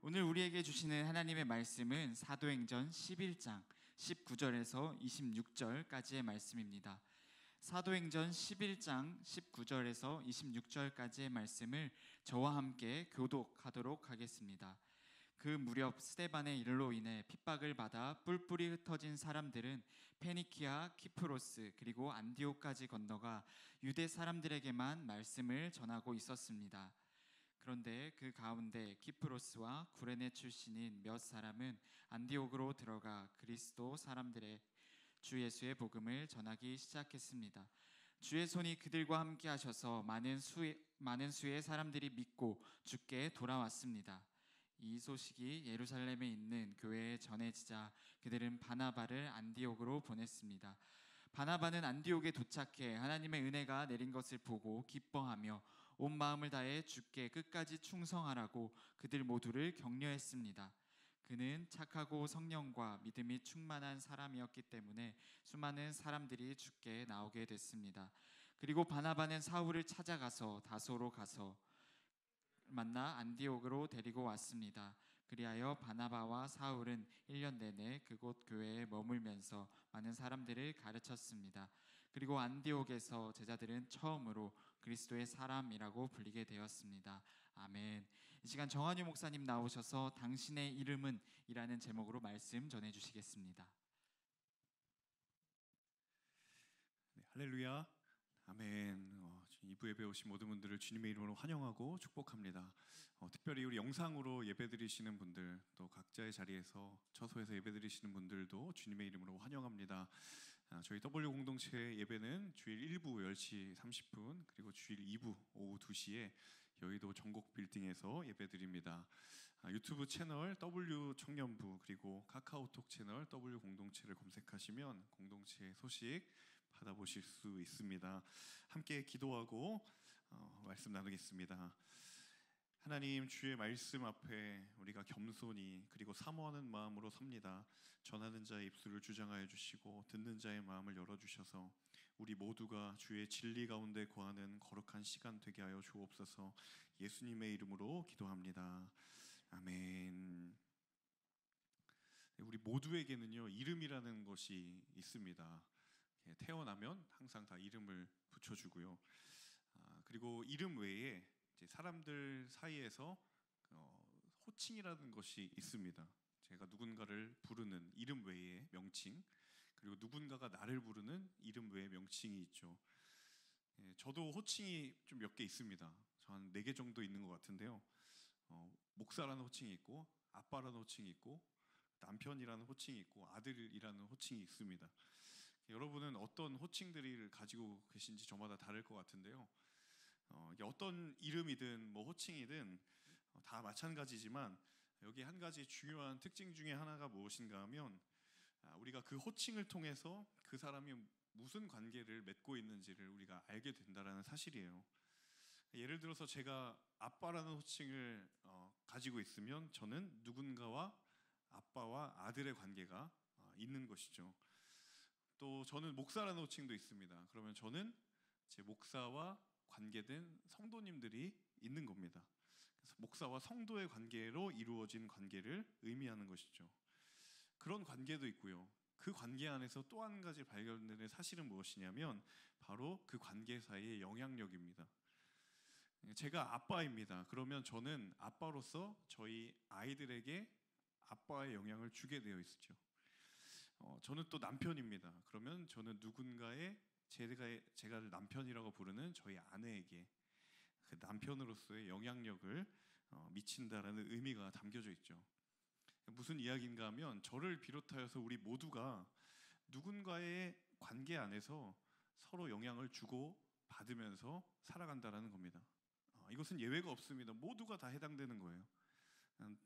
오늘 우리에게 주시는 하나님의 말씀은 사도행전 11장 19절에서 26절까지의 말씀입니다. 사도행전 11장 19절에서 26절까지의 말씀을 저와 함께 교독하도록 하겠습니다. 그 무렵 스데반의 일로 인해 핍박을 받아 뿔뿔이 흩어진 사람들은 페니키아, 키프로스 그리고 안디옥까지 건너가 유대 사람들에게만 말씀을 전하고 있었습니다. 그런데 그 가운데 키프로스와 구레네 출신인 몇 사람은 안디옥으로 들어가 그리스도 사람들의 주 예수의 복음을 전하기 시작했습니다. 주의 손이 그들과 함께 하셔서 많은 수의 사람들이 믿고 주께 돌아왔습니다. 이 소식이 예루살렘에 있는 교회에 전해지자 그들은 바나바를 안디옥으로 보냈습니다. 바나바는 안디옥에 도착해 하나님의 은혜가 내린 것을 보고 기뻐하며 온 마음을 다해 주께 끝까지 충성하라고 그들 모두를 격려했습니다. 그는 착하고 성령과 믿음이 충만한 사람이었기 때문에 수많은 사람들이 주께 나오게 됐습니다. 그리고 바나바는 사울을 찾아가서 다소로 가서 만나 안디옥으로 데리고 왔습니다. 그리하여 바나바와 사울은 1년 내내 그곳 교회에 머물면서 많은 사람들을 가르쳤습니다. 그리고 안디옥에서 제자들은 처음으로 그리스도의 사람이라고 불리게 되었습니다. 아멘. 이 시간 정한유 목사님 나오셔서 당신의 이름은 이라는 제목으로 말씀 전해주시겠습니다. 네, 할렐루야. 아멘. 2부 예배 오신 모든 분들을 주님의 이름으로 환영하고 축복합니다. 특별히 우리 영상으로 예배 드리시는 분들, 또 각자의 자리에서 처소에서 예배 드리시는 분들도 주님의 이름으로 환영합니다. 저희 W 공동체 예배는 주일 1부 10시 30분 그리고 주일 2부 오후 2시에 여의도 전곡 빌딩에서 예배 드립니다. 유튜브 채널 W 청년부 그리고 카카오톡 채널 W 공동체를 검색하시면 공동체 소식 받아보실 수 있습니다. 함께 기도하고 말씀 나누겠습니다. 하나님, 주의 말씀 앞에 우리가 겸손히 그리고 사모하는 마음으로 섭니다. 전하는 자의 입술을 주장하여 주시고 듣는 자의 마음을 열어주셔서 우리 모두가 주의 진리 가운데 거하는 거룩한 시간 되게 하여 주옵소서. 예수님의 이름으로 기도합니다. 아멘. 우리 모두에게는요, 이름이라는 것이 있습니다. 태어나면 항상 다 이름을 붙여주고요. 그리고 이름 외에 이제 사람들 사이에서 호칭이라는 것이 있습니다. 제가 누군가를 부르는 이름 외에 명칭, 그리고 누군가가 나를 부르는 이름 외에 명칭이 있죠. 저도 호칭이 좀 몇 개 있습니다. 저 한 4개 정도 있는 것 같은데요. 목사라는 호칭이 있고, 아빠라는 호칭이 있고, 남편이라는 호칭이 있고, 아들이라는 호칭이 있습니다. 여러분은 어떤 호칭들을 가지고 계신지 저마다 다를 것 같은데요. 어떤 이름이든 뭐 호칭이든 다 마찬가지지만 여기 한 가지 중요한 특징 중에 하나가 무엇인가 하면 우리가 그 호칭을 통해서 그 사람이 무슨 관계를 맺고 있는지를 우리가 알게 된다는 사실이에요. 예를 들어서 제가 아빠라는 호칭을 가지고 있으면 저는 누군가와 아빠와 아들의 관계가 있는 것이죠. 또 저는 목사라는 호칭도 있습니다. 그러면 저는 제 목사와 관계된 성도님들이 있는 겁니다. 그래서 목사와 성도의 관계로 이루어진 관계를 의미하는 것이죠. 그런 관계도 있고요. 그 관계 안에서 또 한 가지 발견되는 사실은 무엇이냐면 바로 그 관계 사이의 영향력입니다. 제가 아빠입니다. 그러면 저는 아빠로서 저희 아이들에게 아빠의 영향을 주게 되어 있죠. 저는 또 남편입니다. 그러면 저는 누군가의 제가 남편이라고 부르는 저희 아내에게 그 남편으로서의 영향력을 미친다라는 의미가 담겨져 있죠. 무슨 이야기인가 하면 저를 비롯하여서 우리 모두가 누군가의 관계 안에서 서로 영향을 주고 받으면서 살아간다라는 겁니다. 이것은 예외가 없습니다. 모두가 다 해당되는 거예요.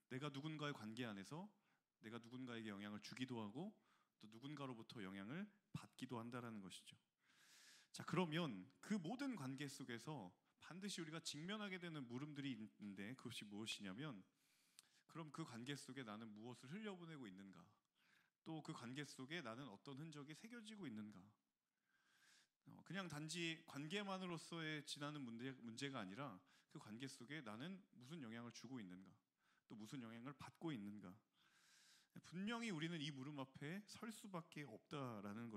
내가 누군가의 관계 안에서 내가 누군가에게 영향을 주기도 하고 또 누군가로부터 영향을 받기도 한다라는 것이죠. 자, 그러면 그 모든 관계 속에서 반드시 우리가 직면하게 되는 물음들이 있는데 그것이 무엇이냐면 그럼 그 관계 속에 나는 무엇을 흘려보내고 있는가? 또 그 관계 속에 나는 어떤 흔적이 새겨지고 있는가? 그냥 단지 관계만으로서의 지나는 문제가 아니라 그 관계 속에 나는 무슨 영향을 주고 있는가? 또 무슨 영향을 받고 있는가? 분명히 우리는 이 물음 앞에 설 수밖에 없다라는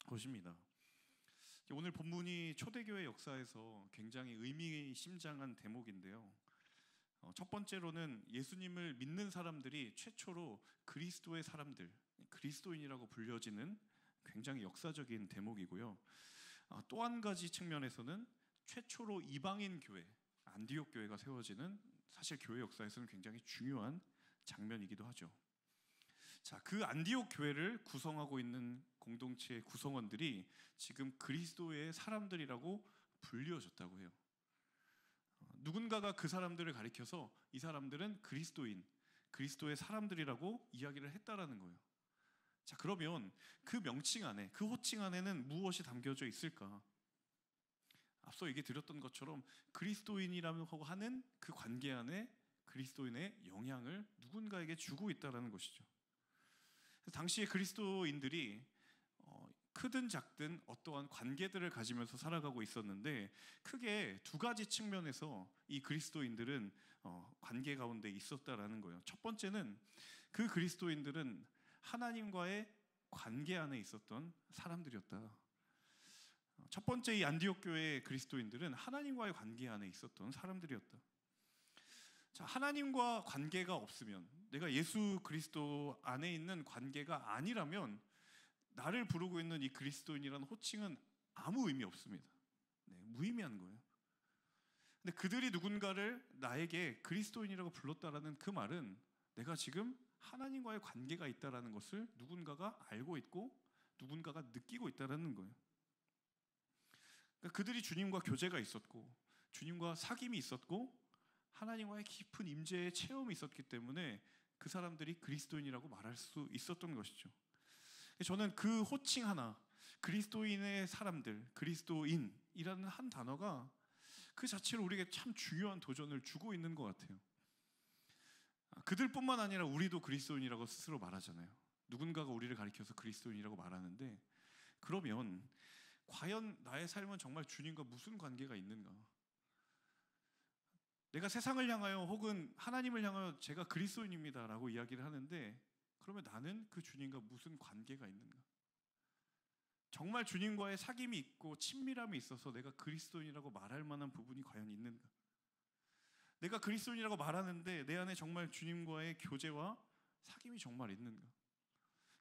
것입니다. 오늘 본문이 초대교회 역사에서 굉장히 의미심장한 대목인데요. 첫 번째로는 예수님을 믿는 사람들이 최초로 그리스도의 사람들, 그리스도인이라고 불려지는 굉장히 역사적인 대목이고요. 또 한 가지 측면에서는 최초로 이방인 교회, 안디옥 교회가 세워지는 사실 교회 역사에서는 굉장히 중요한 장면이기도 하죠. 자, 그 안디옥 교회를 구성하고 있는 공동체의 구성원들이 지금 그리스도의 사람들이라고 불리워졌다고 해요. 누군가가 그 사람들을 가리켜서 이 사람들은 그리스도인, 그리스도의 사람들이라고 이야기를 했다라는 거예요. 자, 그러면 그 명칭 안에, 그 호칭 안에는 무엇이 담겨져 있을까? 앞서 얘기 드렸던 것처럼 그리스도인이라고 하는 그 관계 안에 그리스도인의 영향을 누군가에게 주고 있다는 것이죠. 당시에 그리스도인들이 크든 작든 어떠한 관계들을 가지면서 살아가고 있었는데 크게 두 가지 측면에서 이 그리스도인들은 관계 가운데 있었다라는 거예요. 첫 번째는 그 그리스도인들은 하나님과의 관계 안에 있었던 사람들이었다. 첫 번째 이 안디옥 교회의 그리스도인들은 하나님과의 관계 안에 있었던 사람들이었다. 자, 하나님과 관계가 없으면, 내가 예수 그리스도 안에 있는 관계가 아니라면 나를 부르고 있는 이 그리스도인이라는 호칭은 아무 의미 없습니다. 네, 무의미한 거예요. 근데 그들이 누군가를 나에게 그리스도인이라고 불렀다라는 그 말은 내가 지금 하나님과의 관계가 있다라는 것을 누군가가 알고 있고 누군가가 느끼고 있다라는 거예요. 그러니까 그들이 주님과 교제가 있었고 주님과 사귐이 있었고 하나님과의 깊은 임재의 체험이 있었기 때문에 그 사람들이 그리스도인이라고 말할 수 있었던 것이죠. 저는 그 호칭 하나, 그리스도인의 사람들, 그리스도인이라는 한 단어가 그 자체로 우리에게 참 중요한 도전을 주고 있는 것 같아요. 그들뿐만 아니라 우리도 그리스도인이라고 스스로 말하잖아요. 누군가가 우리를 가리켜서 그리스도인이라고 말하는데, 그러면 과연 나의 삶은 정말 주님과 무슨 관계가 있는가? 내가 세상을 향하여 혹은 하나님을 향하여 제가 그리스도인입니다 라고 이야기를 하는데, 그러면 나는 그 주님과 무슨 관계가 있는가? 정말 주님과의 사귐이 있고 친밀함이 있어서 내가 그리스도인이라고 말할 만한 부분이 과연 있는가? 내가 그리스도인이라고 말하는데 내 안에 정말 주님과의 교제와 사귐이 정말 있는가?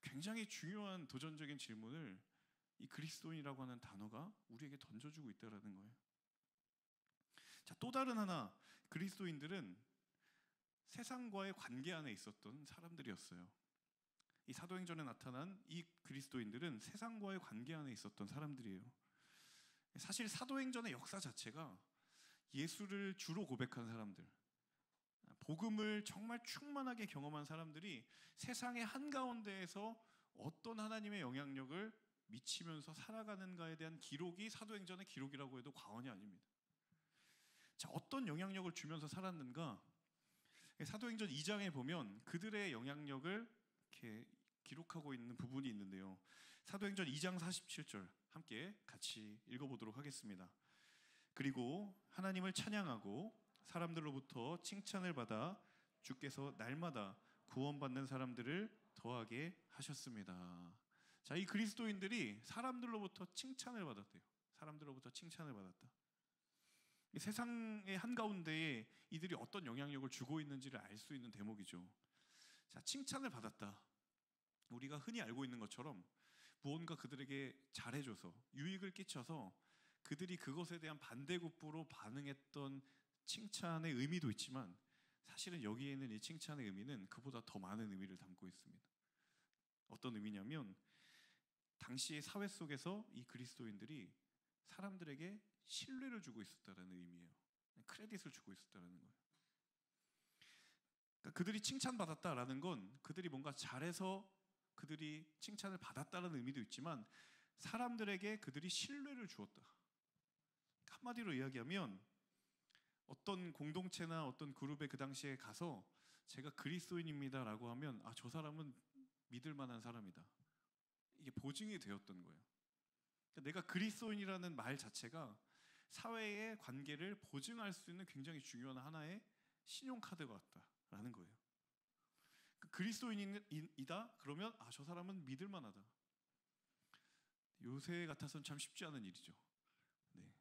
굉장히 중요한 도전적인 질문을 이 그리스도인이라고 하는 단어가 우리에게 던져주고 있다는 거예요. 자, 또 다른 하나, 그리스도인들은 세상과의 관계 안에 있었던 사람들이었어요. 이 사도행전에 나타난 이 그리스도인들은 세상과의 관계 안에 있었던 사람들이에요. 사실 사도행전의 역사 자체가 예수를 주로 고백한 사람들, 복음을 정말 충만하게 경험한 사람들이 세상의 한가운데에서 어떤 하나님의 영향력을 미치면서 살아가는가에 대한 기록이 사도행전의 기록이라고 해도 과언이 아닙니다. 자, 어떤 영향력을 주면서 살았는가? 사도행전 2장에 보면 그들의 영향력을 이렇게 기록하고 있는 부분이 있는데요. 사도행전 2장 47절 함께 같이 읽어보도록 하겠습니다. 그리고 하나님을 찬양하고 사람들로부터 칭찬을 받아 주께서 날마다 구원받는 사람들을 더하게 하셨습니다. 자, 이 그리스도인들이 사람들로부터 칭찬을 받았대요. 사람들로부터 칭찬을 받았다. 이 세상의 한가운데에 이들이 어떤 영향력을 주고 있는지를 알 수 있는 대목이죠. 자, 칭찬을 받았다. 우리가 흔히 알고 있는 것처럼 무언가 그들에게 잘해줘서 유익을 끼쳐서 그들이 그것에 대한 반대급부로 반응했던 칭찬의 의미도 있지만, 사실은 여기에 있는 이 칭찬의 의미는 그보다 더 많은 의미를 담고 있습니다. 어떤 의미냐면 당시의 사회 속에서 이 그리스도인들이 사람들에게 신뢰를 주고 있었다는 의미예요. 크레딧을 주고 있었다는 거예요. 그러니까 그들이 칭찬받았다라는 건 그들이 뭔가 잘해서 그들이 칭찬을 받았다는 의미도 있지만 사람들에게 그들이 신뢰를 주었다. 한마디로 이야기하면 어떤 공동체나 어떤 그룹에 그 당시에 가서 제가 그리스도인입니다라고 하면 저 사람은 믿을 만한 사람이다. 이게 보증이 되었던 거예요. 그러니까 내가 그리스도인이라는 말 자체가 사회의 관계를 보증할 수 있는 굉장히 중요한 하나의 신용카드 같다라는 거예요. 그리스도인이다? 그러면 저 사람은 믿을 만하다. 요새 같아서는 참 쉽지 않은 일이죠. 네.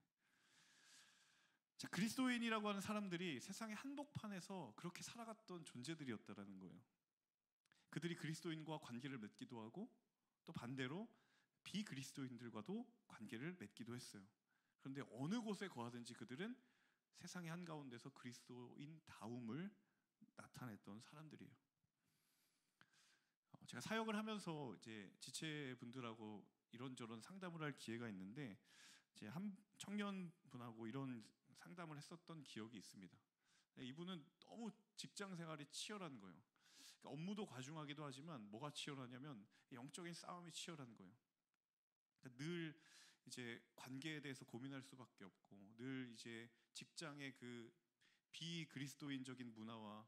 자, 그리스도인이라고 하는 사람들이 세상의 한복판에서 그렇게 살아갔던 존재들이었다라는 거예요. 그들이 그리스도인과 관계를 맺기도 하고 또 반대로 비그리스도인들과도 관계를 맺기도 했어요. 그런데 어느 곳에 거하든지 그들은 세상의 한가운데서 그리스도인다움을 나타냈던 사람들이에요. 제가 사역을 하면서 이제 지체분들하고 이런저런 상담을 할 기회가 있는데 이제 한 청년분하고 이런 상담을 했었던 기억이 있습니다. 이분은 너무 직장 생활이 치열한 거예요. 그러니까 업무도 과중하기도 하지만 뭐가 치열하냐면 영적인 싸움이 치열한 거예요. 그러니까 늘 이제 관계에 대해서 고민할 수밖에 없고 늘 이제 직장의 그 비그리스도인적인 문화와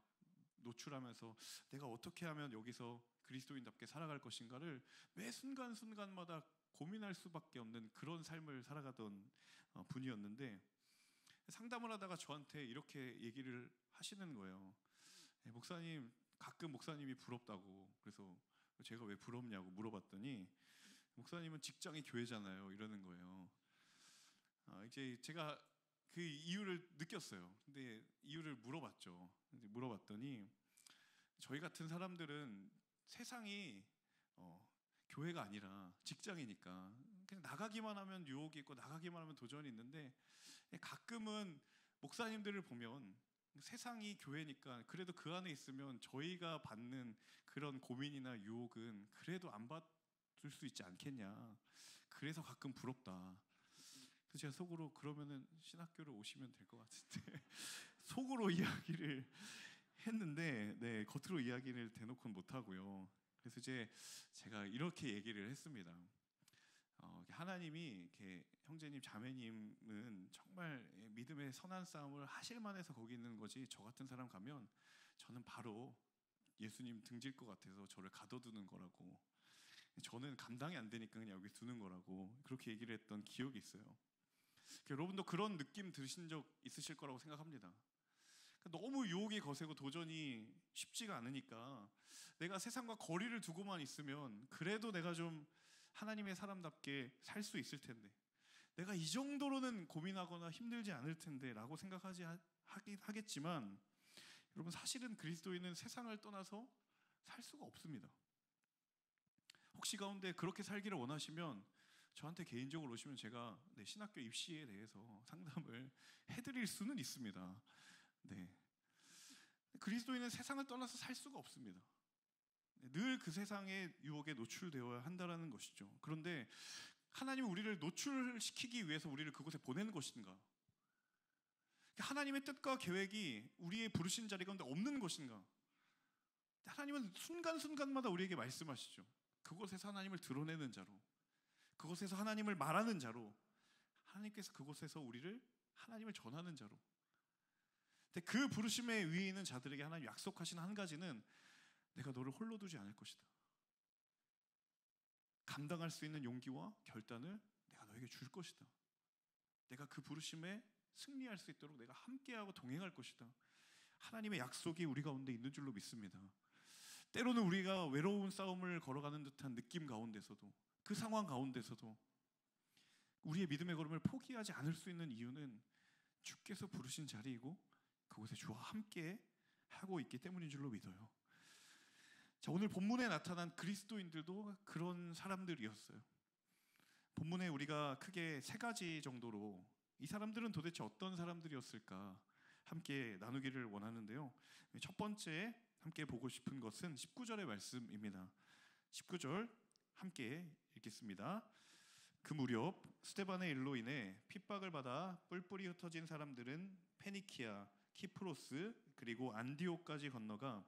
노출하면서 내가 어떻게 하면 여기서 그리스도인답게 살아갈 것인가를 매 순간순간마다 고민할 수밖에 없는 그런 삶을 살아가던 분이었는데 상담을 하다가 저한테 이렇게 얘기를 하시는 거예요. 목사님, 가끔 목사님이 부럽다고. 그래서 제가 왜 부럽냐고 물어봤더니 목사님은 직장이 교회잖아요 이러는 거예요. 이제 제가 그 이유를 느꼈어요. 근데 이유를 물어봤죠. 물어봤더니 저희 같은 사람들은 세상이 교회가 아니라 직장이니까 그냥 나가기만 하면 유혹이 있고 나가기만 하면 도전이 있는데 가끔은 목사님들을 보면 세상이 교회니까 그래도 그 안에 있으면 저희가 받는 그런 고민이나 유혹은 그래도 안 받을 수 있지 않겠냐. 그래서 가끔 부럽다. 그래서 제가 속으로 그러면은 신학교를 오시면 될 것 같은데 속으로 이야기를 했는데 네, 겉으로 이야기를 대놓고는 못하고요. 그래서 이제 제가 이렇게 얘기를 했습니다. 하나님이 이렇게 형제님, 자매님은 정말 믿음의 선한 싸움을 하실 만해서 거기 있는 거지 저 같은 사람 가면 저는 바로 예수님 등질 것 같아서 저를 가둬두는 거라고. 저는 감당이 안 되니까 그냥 여기 두는 거라고 그렇게 얘기를 했던 기억이 있어요. 여러분도 그런 느낌 들으신 적 있으실 거라고 생각합니다. 너무 유혹이 거세고 도전이 쉽지가 않으니까 내가 세상과 거리를 두고만 있으면 그래도 내가 좀 하나님의 사람답게 살 수 있을 텐데 내가 이 정도로는 고민하거나 힘들지 않을 텐데 라고 하겠지만 여러분 사실은 그리스도인은 세상을 떠나서 살 수가 없습니다. 혹시 가운데 그렇게 살기를 원하시면 저한테 개인적으로 오시면 제가 신학교 입시에 대해서 상담을 해드릴 수는 있습니다. 네. 그리스도인은 세상을 떠나서 살 수가 없습니다. 늘 그 세상의 유혹에 노출되어야 한다는 것이죠. 그런데 하나님은 우리를 노출시키기 위해서 우리를 그곳에 보내는 것인가? 하나님의 뜻과 계획이 우리의 부르신 자리 가운데 없는 것인가? 하나님은 순간순간마다 우리에게 말씀하시죠. 그곳에서 하나님을 드러내는 자로, 그곳에서 하나님을 말하는 자로, 하나님께서 그곳에서 우리를 하나님을 전하는 자로. 근데 그 부르심에 위에 있는 자들에게 하나님 약속하신 한 가지는 내가 너를 홀로 두지 않을 것이다. 감당할 수 있는 용기와 결단을 내가 너에게 줄 것이다. 내가 그 부르심에 승리할 수 있도록 내가 함께하고 동행할 것이다. 하나님의 약속이 우리 가운데 있는 줄로 믿습니다. 때로는 우리가 외로운 싸움을 걸어가는 듯한 느낌 가운데서도 그 상황 가운데서도 우리의 믿음의 걸음을 포기하지 않을 수 있는 이유는 주께서 부르신 자리이고 그곳에 주와 함께 하고 있기 때문인 줄로 믿어요. 자, 오늘 본문에 나타난 그리스도인들도 그런 사람들이었어요. 본문에 우리가 크게 세 가지 정도로 이 사람들은 도대체 어떤 사람들이었을까 함께 나누기를 원하는데요. 첫 번째 함께 보고 싶은 것은 19절의 말씀입니다. 19절 함께 읽겠습니다. 그 무렵 스데반의 일로 인해 핍박을 받아 뿔뿔이 흩어진 사람들은 페니키아, 키프로스 그리고 안디옥까지 건너가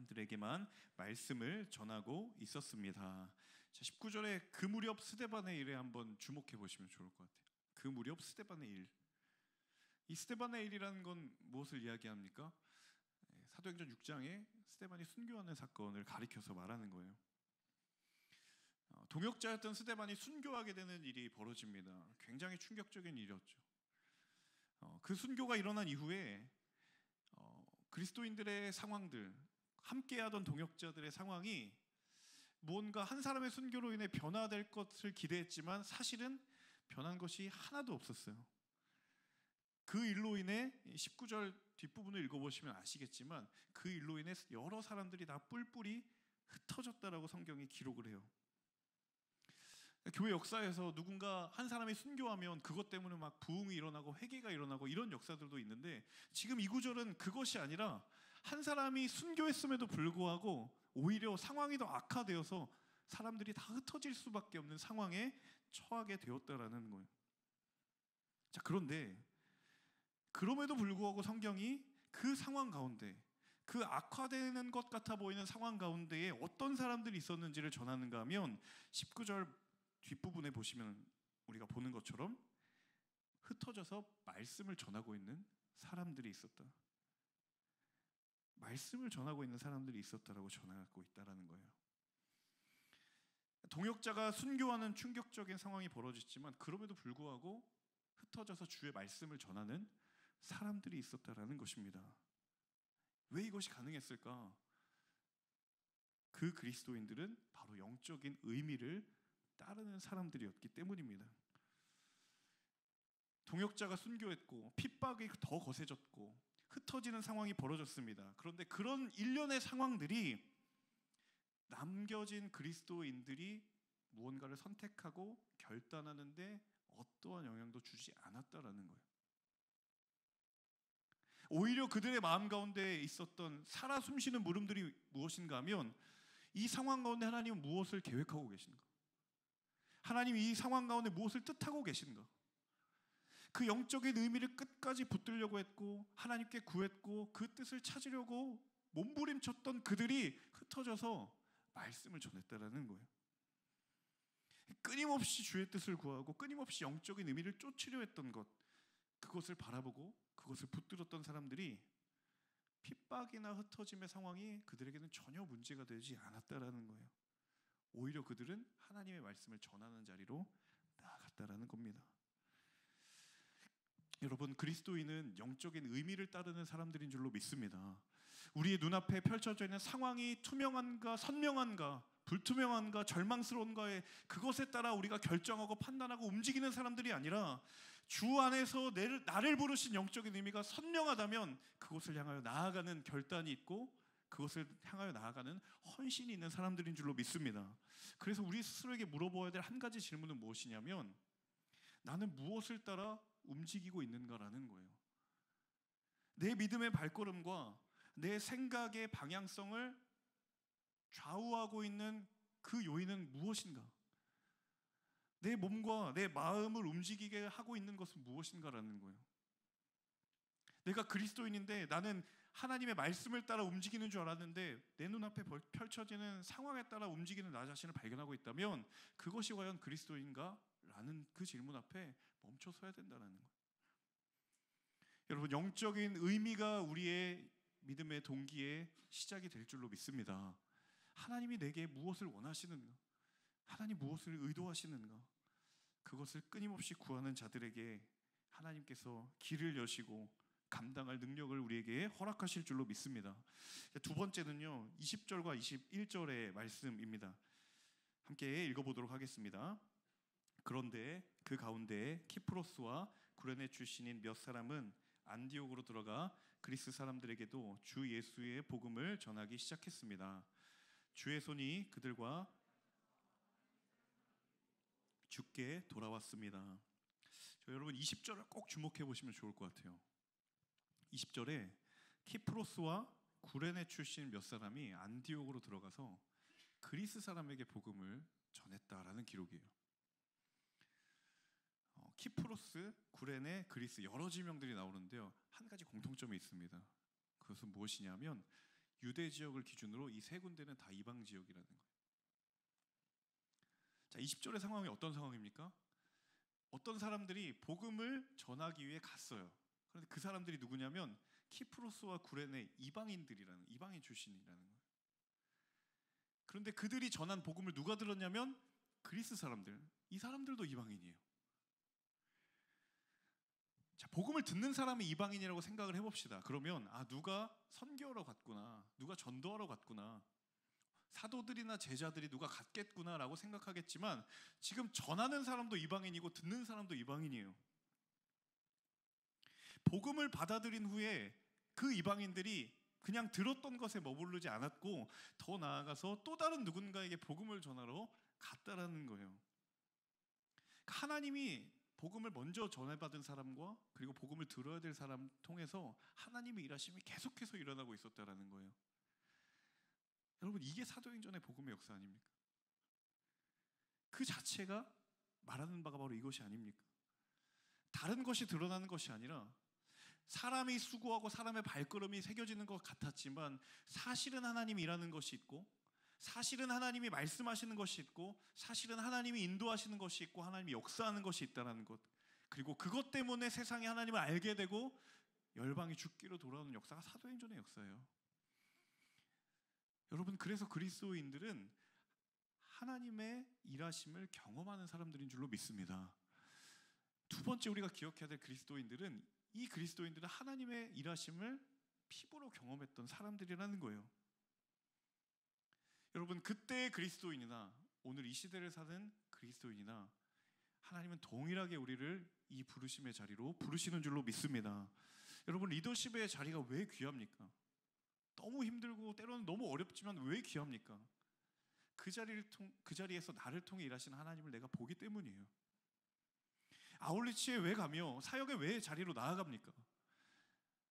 들에게만 말씀을 전하고 있었습니다. 자, 19절에 그 무렵 스데반의 일에 한번 주목해 보시면 좋을 것 같아요. 그 무렵 스데반의 일. 이 스데반의 일이라는 건 무엇을 이야기합니까? 사도행전 6장에 스데반이 순교하는 사건을 가리켜서 말하는 거예요. 동역자였던 스데반이 순교하게 되는 일이 벌어집니다. 굉장히 충격적인 일이었죠. 그 순교가 일어난 이후에 그리스도인들의 상황들, 함께하던 동역자들의 상황이 뭔가 한 사람의 순교로 인해 변화될 것을 기대했지만 사실은 변한 것이 하나도 없었어요. 그 일로 인해 19절 뒷부분을 읽어보시면 아시겠지만 그 일로 인해 여러 사람들이 다 뿔뿔이 흩어졌다라고 성경이 기록을 해요. 교회 역사에서 누군가 한 사람이 순교하면 그것 때문에 막 부흥이 일어나고 회개가 일어나고 이런 역사들도 있는데, 지금 이 구절은 그것이 아니라 한 사람이 순교했음에도 불구하고 오히려 상황이 더 악화되어서 사람들이 다 흩어질 수밖에 없는 상황에 처하게 되었다라는 거예요. 자, 그런데 그럼에도 불구하고 성경이 그 상황 가운데, 그 악화되는 것 같아 보이는 상황 가운데에 어떤 사람들이 있었는지를 전하는가 하면 19절 뒷부분에 보시면 우리가 보는 것처럼 흩어져서 말씀을 전하고 있는 사람들이 있었다. 말씀을 전하고 있는 사람들이 있었다라고 전하고 있다라는 거예요. 동역자가 순교하는 충격적인 상황이 벌어졌지만 그럼에도 불구하고 흩어져서 주의 말씀을 전하는 사람들이 있었다라는 것입니다. 왜 이것이 가능했을까? 그 그리스도인들은 바로 영적인 의미를 따르는 사람들이었기 때문입니다. 동역자가 순교했고 핍박이 더 거세졌고 흩어지는 상황이 벌어졌습니다. 그런데 그런 일련의 상황들이 남겨진 그리스도인들이 무언가를 선택하고 결단하는데 어떠한 영향도 주지 않았다라는 거예요. 오히려 그들의 마음 가운데 있었던 살아 숨쉬는 물음들이 무엇인가 하면, 이 상황 가운데 하나님은 무엇을 계획하고 계신가? 하나님이 이 상황 가운데 무엇을 뜻하고 계신가? 그 영적인 의미를 끝까지 붙들려고 했고 하나님께 구했고 그 뜻을 찾으려고 몸부림쳤던 그들이 흩어져서 말씀을 전했다라는 거예요. 끊임없이 주의 뜻을 구하고 끊임없이 영적인 의미를 쫓으려 했던 것, 그것을 바라보고 그것을 붙들었던 사람들이 핍박이나 흩어짐의 상황이 그들에게는 전혀 문제가 되지 않았다라는 거예요. 오히려 그들은 하나님의 말씀을 전하는 자리로 나아갔다라는 겁니다. 여러분, 그리스도인은 영적인 의미를 따르는 사람들인 줄로 믿습니다. 우리의 눈앞에 펼쳐져 있는 상황이 투명한가 선명한가 불투명한가 절망스러운가에 그것에 따라 우리가 결정하고 판단하고 움직이는 사람들이 아니라, 주 안에서 나를 부르신 영적인 의미가 선명하다면 그것을 향하여 나아가는 결단이 있고 그것을 향하여 나아가는 헌신이 있는 사람들인 줄로 믿습니다. 그래서 우리 스스로에게 물어봐야 될 한 가지 질문은 무엇이냐면, 나는 무엇을 따라 움직이고 있는가라는 거예요. 내 믿음의 발걸음과 내 생각의 방향성을 좌우하고 있는 그 요인은 무엇인가? 내 몸과 내 마음을 움직이게 하고 있는 것은 무엇인가라는 거예요. 내가 그리스도인인데 나는 하나님의 말씀을 따라 움직이는 줄 알았는데 내 눈앞에 펼쳐지는 상황에 따라 움직이는 나 자신을 발견하고 있다면 그것이 과연 그리스도인가? 라는 그 질문 앞에 멈춰서야 된다는 거예요. 여러분, 영적인 의미가 우리의 믿음의 동기의 시작이 될 줄로 믿습니다. 하나님이 내게 무엇을 원하시는가? 하나님 무엇을 의도하시는가? 그것을 끊임없이 구하는 자들에게 하나님께서 길을 여시고 감당할 능력을 우리에게 허락하실 줄로 믿습니다. 두 번째는요, 20절과 21절의 말씀입니다. 함께 읽어보도록 하겠습니다. 그런데 그 가운데 키프로스와 구레네 출신인 몇 사람은 안디옥으로 들어가 그리스 사람들에게도 주 예수의 복음을 전하기 시작했습니다. 주의 손이 그들과 주께 돌아왔습니다. 여러분, 20절을 꼭 주목해 보시면 좋을 것 같아요. 20절에 키프로스와 구레네 출신 몇 사람이 안디옥으로 들어가서 그리스 사람에게 복음을 전했다라는 기록이에요. 키프로스, 구레네, 그리스 여러 지명들이 나오는데요, 한 가지 공통점이 있습니다. 그것은 무엇이냐면 유대 지역을 기준으로 이 세 군데는 다 이방 지역이라는 거예요. 자, 20절의 상황이 어떤 상황입니까? 어떤 사람들이 복음을 전하기 위해 갔어요. 그런데 그 사람들이 누구냐면 키프로스와 구레네 이방인들이라는, 이방인 출신이라는 거예요. 그런데 그들이 전한 복음을 누가 들었냐면 그리스 사람들. 이 사람들도 이방인이에요. 자, 복음을 듣는 사람이 이방인이라고 생각을 해봅시다. 그러면 누가 선교하러 갔구나, 누가 전도하러 갔구나, 사도들이나 제자들이 누가 갔겠구나라고 생각하겠지만 지금 전하는 사람도 이방인이고 듣는 사람도 이방인이에요. 복음을 받아들인 후에 그 이방인들이 그냥 들었던 것에 머무르지 않았고 더 나아가서 또 다른 누군가에게 복음을 전하러 갔다라는 거예요. 하나님이 복음을 먼저 전해받은 사람과 그리고 복음을 들어야 될 사람 통해서 하나님의 일하심이 계속해서 일어나고 있었다라는 거예요. 여러분, 이게 사도행전의 복음의 역사 아닙니까? 그 자체가 말하는 바가 바로 이것이 아닙니까? 다른 것이 드러나는 것이 아니라 사람이 수고하고 사람의 발걸음이 새겨지는 것 같았지만 사실은 하나님이 일하는 것이 있고, 사실은 하나님이 말씀하시는 것이 있고, 사실은 하나님이 인도하시는 것이 있고, 하나님이 역사하는 것이 있다는 것, 그리고 그것 때문에 세상이 하나님을 알게 되고 열방이 죽기로 돌아오는 역사가 사도행전의 역사예요. 여러분, 그래서 그리스도인들은 하나님의 일하심을 경험하는 사람들인 줄로 믿습니다. 두 번째 우리가 기억해야 될 그리스도인들은, 이 그리스도인들은 하나님의 일하심을 피부로 경험했던 사람들이라는 거예요. 여러분, 그때의 그리스도인이나 오늘 이 시대를 사는 그리스도인이나 하나님은 동일하게 우리를 이 부르심의 자리로 부르시는 줄로 믿습니다. 여러분, 리더십의 자리가 왜 귀합니까? 너무 힘들고 때로는 너무 어렵지만 왜 귀합니까? 그 자리에서 나를 통해 일하시는 하나님을 내가 보기 때문이에요. 아울리치에 왜 가며 사역의 왜 자리로 나아갑니까?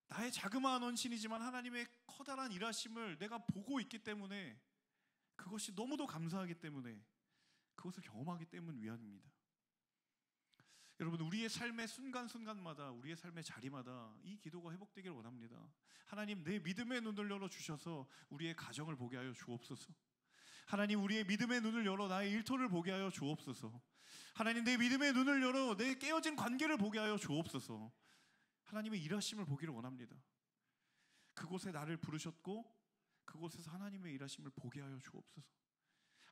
나의 자그마한 헌신이지만 하나님의 커다란 일하심을 내가 보고 있기 때문에, 그것이 너무도 감사하기 때문에, 그것을 경험하기 때문 위함입니다. 여러분, 우리의 삶의 순간순간마다, 우리의 삶의 자리마다 이 기도가 회복되기를 원합니다. 하나님, 내 믿음의 눈을 열어주셔서 우리의 가정을 보게 하여 주옵소서. 하나님, 우리의 믿음의 눈을 열어 나의 일터를 보게 하여 주옵소서. 하나님, 내 믿음의 눈을 열어 내 깨어진 관계를 보게 하여 주옵소서. 하나님의 일하심을 보기를 원합니다. 그곳에 나를 부르셨고 그곳에서 하나님의 일하심을 보게 하여 주옵소서.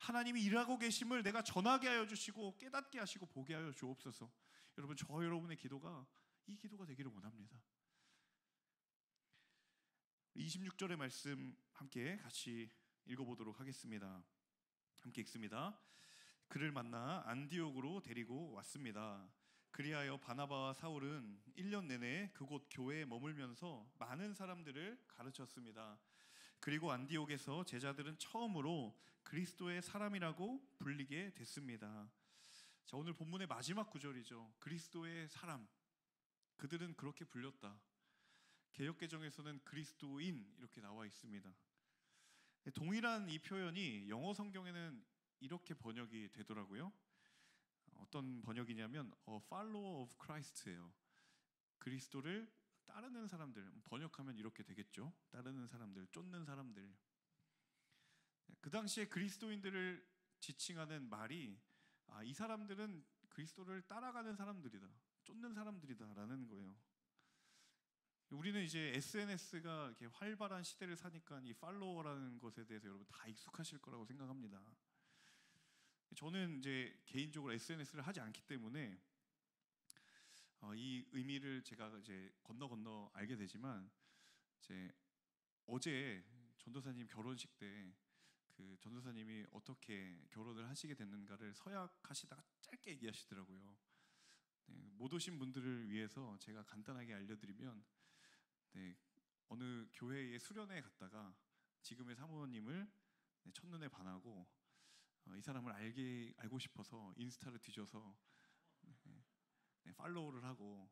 하나님이 일하고 계심을 내가 전하게 하여 주시고 깨닫게 하시고 보게 하여 주옵소서. 여러분, 저 여러분의 기도가 이 기도가 되기를 원합니다. 26절의 말씀 함께 같이 읽어보도록 하겠습니다. 함께 읽습니다. 그를 만나 안디옥으로 데리고 왔습니다. 그리하여 바나바와 사울은 1년 내내 그곳 교회에 머물면서 많은 사람들을 가르쳤습니다. 그리고 안디옥에서 제자들은 처음으로 그리스도의 사람이라고 불리게 됐습니다. 자, 오늘 본문의 마지막 구절이죠. 그리스도의 사람, 그들은 그렇게 불렸다. 개역개정에서는 그리스도인 이렇게 나와 있습니다. 동일한 이 표현이 영어 성경에는 이렇게 번역이 되더라고요. 어떤 번역이냐면 follower of Christ예요. 그리스도를 따르는 사람들, 번역하면 이렇게 되겠죠. 따르는 사람들, 쫓는 사람들. 그 당시에 그리스도인들을 지칭하는 말이 이 사람들은 그리스도를 따라가는 사람들이다, 쫓는 사람들이다라는 거예요. 우리는 이제 SNS가 이렇게 활발한 시대를 사니까 이 팔로워라는 것에 대해서 여러분 다 익숙하실 거라고 생각합니다. 저는 이제 개인적으로 SNS를 하지 않기 때문에 이 의미를 제가 이제 건너 알게 되지만, 이제 어제 전도사님 결혼식 때 그 전도사님이 어떻게 결혼을 하시게 됐는가를 서약하시다가 짧게 얘기하시더라고요. 못 오신 분들을 위해서 제가 간단하게 알려드리면, 어느 교회의 수련회에 갔다가 지금의 사모님을 첫눈에 반하고 이 사람을 알고 싶어서 인스타를 뒤져서 팔로우를 하고,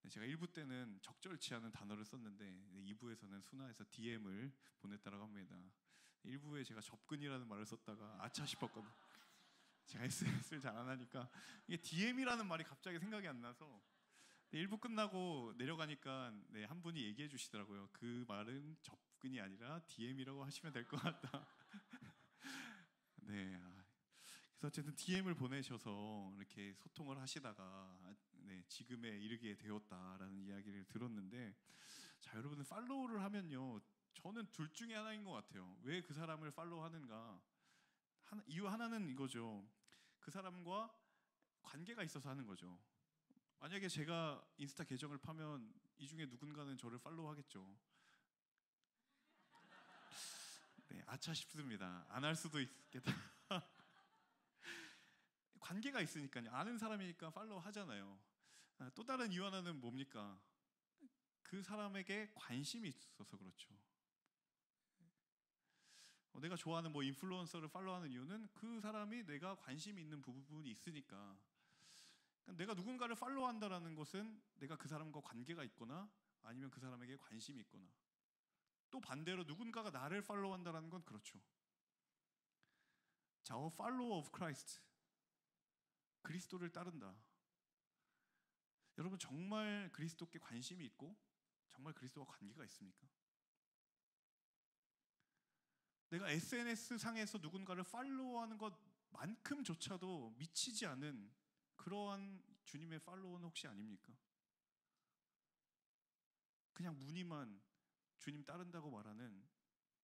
제가 1부 때는 적절치 않은 단어를 썼는데 2부에서는 순화해서 DM을 보냈다고 합니다. 1부에 제가 접근이라는 말을 썼다가 아차 싶었거든요. 제가 SNS를 잘 안 하니까 이게 DM이라는 말이 갑자기 생각이 안 나서 1부 끝나고 내려가니까 한 분이 얘기해 주시더라고요. 그 말은 접근이 아니라 DM이라고 하시면 될 것 같다. 네. 그래서 어쨌든 DM을 보내셔서 이렇게 소통을 하시다가 지금에 이르게 되었다라는 이야기를 들었는데, 자, 여러분, 팔로우를 하면요, 저는 둘 중에 하나인 것 같아요. 왜 그 사람을 팔로우하는가? 이유 하나는 이거죠. 그 사람과 관계가 있어서 하는 거죠. 만약에 제가 인스타 계정을 파면 이 중에 누군가는 저를 팔로우하겠죠. 네, 아차 싶습니다. 안 할 수도 있겠다. 관계가 있으니까요. 아는 사람이니까 팔로우 하잖아요. 또 다른 이유 하나는 뭡니까? 그 사람에게 관심이 있어서 그렇죠. 내가 좋아하는 뭐 인플루언서를 팔로우하는 이유는 그 사람이 내가 관심이 있는 부분이 있으니까. 그러니까 내가 누군가를 팔로우한다라는 것은 내가 그 사람과 관계가 있거나 아니면 그 사람에게 관심이 있거나, 또 반대로 누군가가 나를 팔로우한다라는 건 그렇죠. 자, a follower of Christ, 그리스도를 따른다. 여러분 정말 그리스도께 관심이 있고 정말 그리스도와 관계가 있습니까? 내가 SNS 상에서 누군가를 팔로우하는 것만큼조차도 미치지 않은 그러한 주님의 팔로워는 혹시 아닙니까? 그냥 무늬만 주님 따른다고 말하는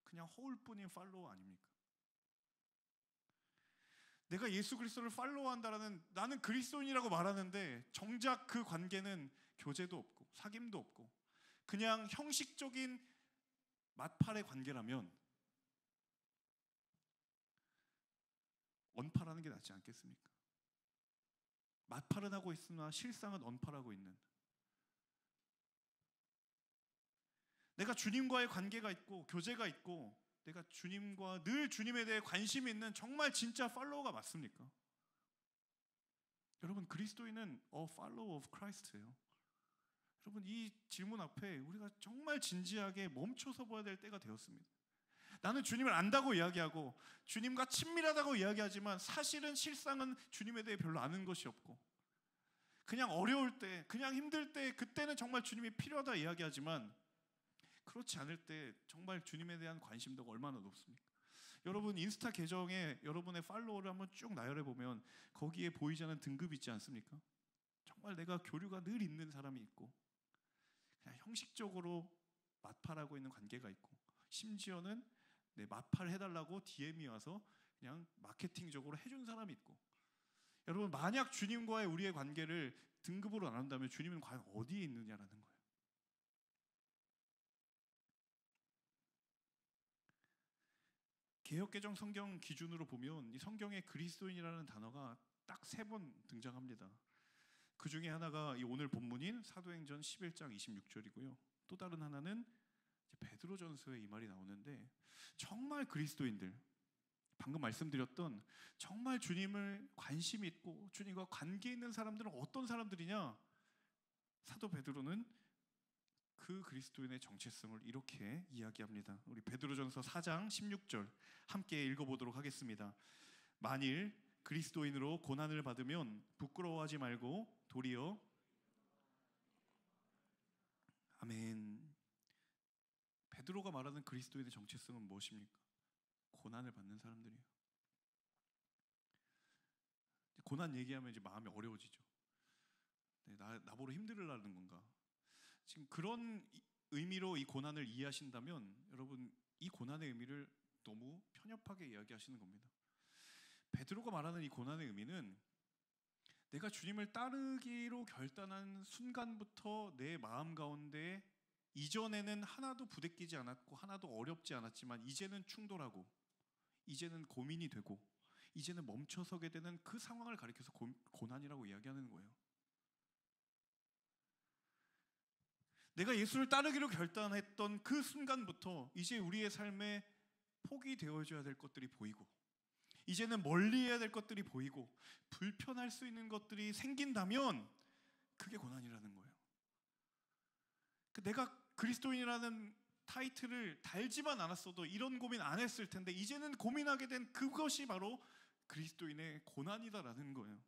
그냥 허울뿐인 팔로워 아닙니까? 내가 예수 그리스도를 팔로우한다라는, 나는 그리스도인이라고 말하는데 정작 그 관계는 교제도 없고 사귐도 없고 그냥 형식적인 맞팔의 관계라면 언팔하는 게 낫지 않겠습니까? 맞팔은 하고 있으나 실상은 언팔하고 있는, 내가 주님과의 관계가 있고 교제가 있고 내가 주님과 늘 주님에 대해 관심이 있는 정말 진짜 팔로워가 맞습니까? 여러분, 그리스도인은 a follower of Christ예요. 여러분, 이 질문 앞에 우리가 정말 진지하게 멈춰서 봐야 될 때가 되었습니다. 나는 주님을 안다고 이야기하고 주님과 친밀하다고 이야기하지만 사실은 실상은 주님에 대해 별로 아는 것이 없고, 그냥 어려울 때, 그냥 힘들 때 그때는 정말 주님이 필요하다 이야기하지만 그렇지 않을 때 정말 주님에 대한 관심도가 얼마나 높습니까? 여러분, 인스타 계정에 여러분의 팔로워를 한번 쭉 나열해 보면 거기에 보이지 않는 등급이 있지 않습니까? 정말 내가 교류가 늘 있는 사람이 있고 그냥 형식적으로 맞팔하고 있는 관계가 있고, 심지어는 내 맞팔 해달라고 DM이 와서 그냥 마케팅적으로 해준 사람이 있고. 여러분, 만약 주님과의 우리의 관계를 등급으로 나눈다면 주님은 과연 어디에 있느냐라는 거예요. 개역개정 성경 기준으로 보면 이 성경에 그리스도인이라는 단어가 딱 3번 등장합니다. 그 중에 하나가 이 오늘 본문인 사도행전 11장 26절이고요. 또 다른 하나는 베드로전서에 이 말이 나오는데, 정말 그리스도인들, 방금 말씀드렸던 정말 주님을 관심 있고 주님과 관계 있는 사람들은 어떤 사람들이냐? 사도 베드로는 그 그리스도인의 정체성을 이렇게 이야기합니다. 우리 베드로전서 4장 16절 함께 읽어보도록 하겠습니다. 만일 그리스도인으로 고난을 받으면 부끄러워하지 말고 도리어, 아멘. 베드로가 말하는 그리스도인의 정체성은 무엇입니까? 고난을 받는 사람들이에요. 고난 얘기하면 이제 마음이 어려워지죠. 네, 나보러 힘들으라는 건가? 지금 그런 의미로 이 고난을 이해하신다면 여러분, 이 고난의 의미를 너무 편협하게 이야기하시는 겁니다. 베드로가 말하는 이 고난의 의미는 내가 주님을 따르기로 결단한 순간부터 내 마음 가운데 이전에는 하나도 부대끼지 않았고 하나도 어렵지 않았지만 이제는 충돌하고 이제는 고민이 되고 이제는 멈춰서게 되는 그 상황을 가리켜서 고난이라고 이야기하는 거예요. 내가 예수를 따르기로 결단했던 그 순간부터 이제 우리의 삶에 포기되어져야 될 것들이 보이고 이제는 멀리해야 될 것들이 보이고 불편할 수 있는 것들이 생긴다면 그게 고난이라는 거예요. 내가 그리스도인이라는 타이틀을 달지만 않았어도 이런 고민 안 했을 텐데 이제는 고민하게 된 그것이 바로 그리스도인의 고난이다라는 거예요.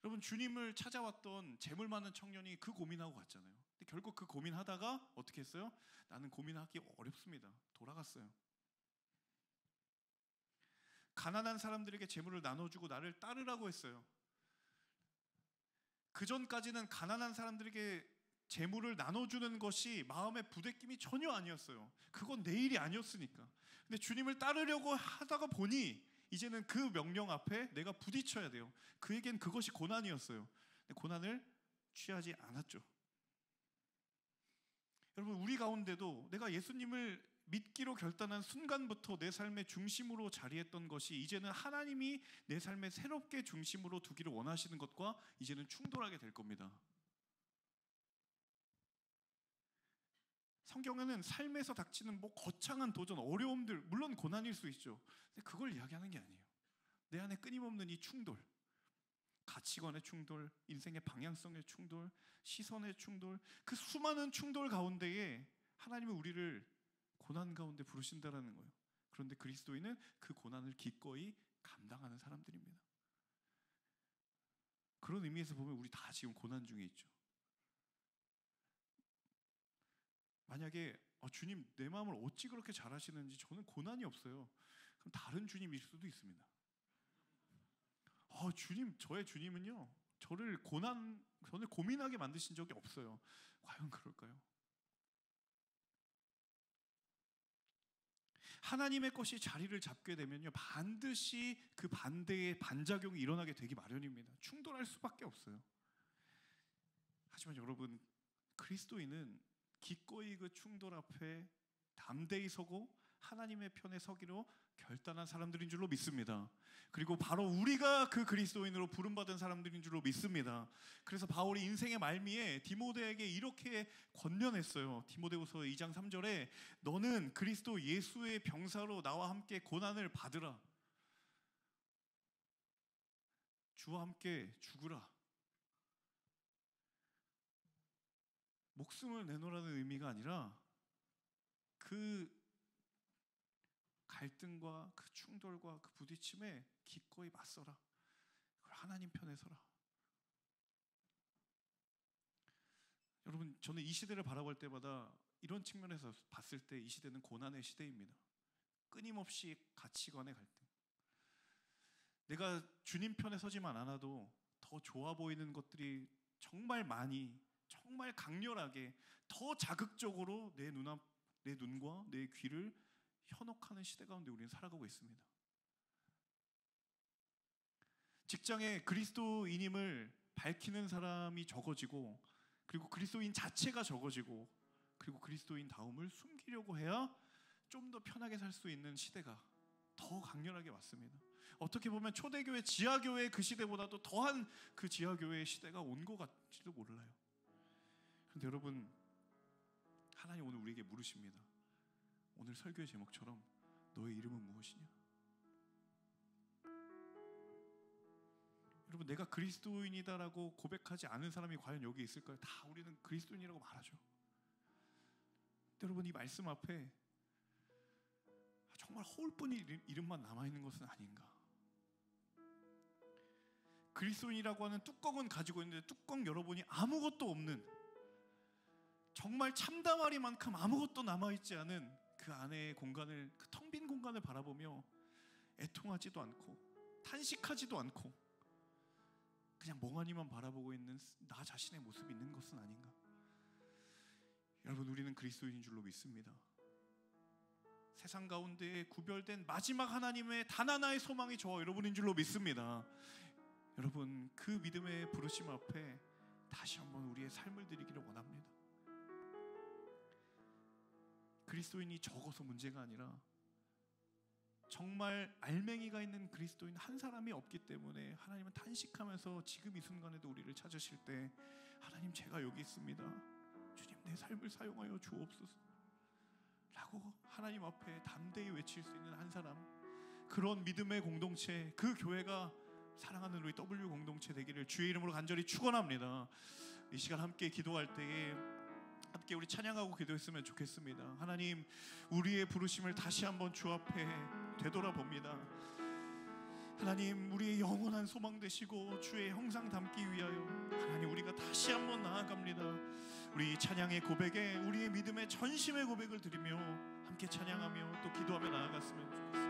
여러분, 주님을 찾아왔던 재물 많은 청년이 그 고민하고 갔잖아요. 근데 결국 그 고민하다가 어떻게 했어요? 나는 고민하기 어렵습니다. 돌아갔어요. 가난한 사람들에게 재물을 나눠주고 나를 따르라고 했어요. 그 전까지는 가난한 사람들에게 재물을 나눠주는 것이 마음의 부대낌이 전혀 아니었어요. 그건 내 일이 아니었으니까. 근데 주님을 따르려고 하다가 보니 이제는 그 명령 앞에 내가 부딪혀야 돼요. 그에겐 그것이 고난이었어요. 고난을 취하지 않았죠. 여러분, 우리 가운데도 내가 예수님을 믿기로 결단한 순간부터 내 삶의 중심으로 자리했던 것이 이제는 하나님이 내 삶의 새롭게 중심으로 두기를 원하시는 것과 이제는 충돌하게 될 겁니다. 성경에는 삶에서 닥치는 거창한 도전, 어려움들, 물론 고난일 수 있죠. 근데 그걸 이야기하는 게 아니에요. 내 안에 끊임없는 이 충돌, 가치관의 충돌, 인생의 방향성의 충돌, 시선의 충돌, 그 수많은 충돌 가운데에 하나님은 우리를 고난 가운데 부르신다라는 거예요. 그런데 그리스도인은 그 고난을 기꺼이 감당하는 사람들입니다. 그런 의미에서 보면 우리 다 지금 고난 중에 있죠. 만약에 주님, 내 마음을 어찌 그렇게 잘 아시는지 저는 고난이 없어요. 그럼 다른 주님일 수도 있습니다. 주님, 저의 주님은요, 저를 고민하게 만드신 적이 없어요. 과연 그럴까요? 하나님의 것이 자리를 잡게 되면요, 반드시 그 반대의 반작용이 일어나게 되기 마련입니다. 충돌할 수밖에 없어요. 하지만 여러분, 그리스도인은 기꺼이 그 충돌 앞에 담대히 서고 하나님의 편에 서기로 결단한 사람들인 줄로 믿습니다. 그리고 바로 우리가 그 그리스도인으로 부름받은 사람들인 줄로 믿습니다. 그래서 바울이 인생의 말미에 디모데에게 이렇게 권면했어요. 디모데후서 2장 3절에 너는 그리스도 예수의 병사로 나와 함께 고난을 받으라. 주와 함께 죽으라. 목숨을 내놓으라는 의미가 아니라 그 갈등과 그 충돌과 그 부딪힘에 기꺼이 맞서라. 하나님 편에 서라. 여러분, 저는 이 시대를 바라볼 때마다 이런 측면에서 봤을 때 이 시대는 고난의 시대입니다. 끊임없이 가치관의 갈등. 내가 주님 편에 서지만 않아도 더 좋아 보이는 것들이 정말 많이, 정말 강렬하게, 더 자극적으로 내 눈과 내 귀를 현혹하는 시대 가운데 우리는 살아가고 있습니다. 직장에 그리스도인임을 밝히는 사람이 적어지고, 그리고 그리스도인 자체가 적어지고, 그리고 그리스도인 다움을 숨기려고 해야 좀 더 편하게 살 수 있는 시대가 더 강렬하게 왔습니다. 어떻게 보면 초대교회, 지하교회 그 시대보다도 더한 그 지하교회의 시대가 온 것 같지도 몰라요. 그런데 여러분, 하나님 오늘 우리에게 물으십니다. 오늘 설교의 제목처럼 너의 이름은 무엇이냐? 여러분, 내가 그리스도인이다라고 고백하지 않은 사람이 과연 여기 있을까요? 다 우리는 그리스도인이라고 말하죠. 근데 여러분, 이 말씀 앞에 정말 허울뿐인 이름만 남아있는 것은 아닌가? 그리스도인이라고 하는 뚜껑은 가지고 있는데 뚜껑 열어보니 아무것도 없는, 정말 참담하리만큼 아무것도 남아있지 않은 그 안의 공간을, 그 텅 빈 공간을 바라보며 애통하지도 않고 탄식하지도 않고 그냥 멍하니만 바라보고 있는 나 자신의 모습이 있는 것은 아닌가? 여러분, 우리는 그리스도인인 줄로 믿습니다. 세상 가운데 구별된 마지막 하나님의 단 하나의 소망이 저와 여러분인 줄로 믿습니다. 여러분, 그 믿음의 부르심 앞에 다시 한번 우리의 삶을 드리기를 원합니다. 그리스도인이 적어서 문제가 아니라 정말 알맹이가 있는 그리스도인 한 사람이 없기 때문에 하나님은 탄식하면서 지금 이 순간에도 우리를 찾으실 때 하나님, 제가 여기 있습니다. 주님, 내 삶을 사용하여 주옵소서 라고 하나님 앞에 담대히 외칠 수 있는 한 사람, 그런 믿음의 공동체, 그 교회가 사랑하는 우리 W 공동체 되기를 주의 이름으로 간절히 축원합니다. 이 시간 함께 기도할 때에 함께 우리 찬양하고 기도했으면 좋겠습니다. 하나님, 우리의 부르심을 다시 한번 주 앞에 되돌아봅니다. 하나님, 우리의 영원한 소망 되시고 주의 형상 담기 위하여 하나님, 우리가 다시 한번 나아갑니다. 우리 찬양의 고백에 우리의 믿음의 전심의 고백을 드리며 함께 찬양하며 또 기도하며 나아갔으면 좋겠습니다.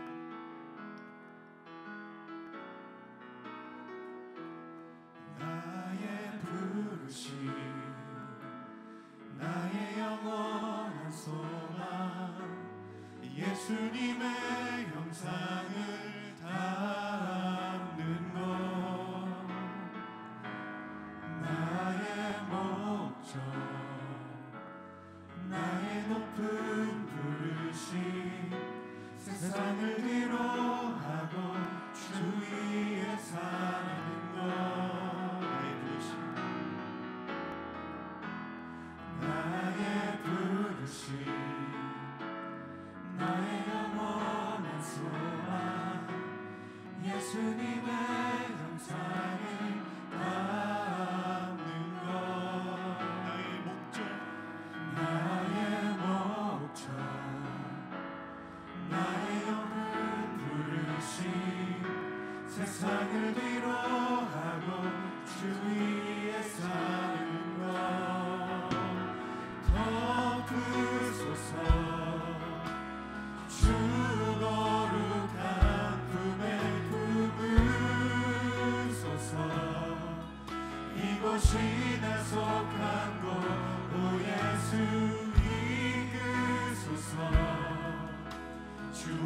나의 부르심, 나의 영원한 소망, 예수님의 형상을 담는 것,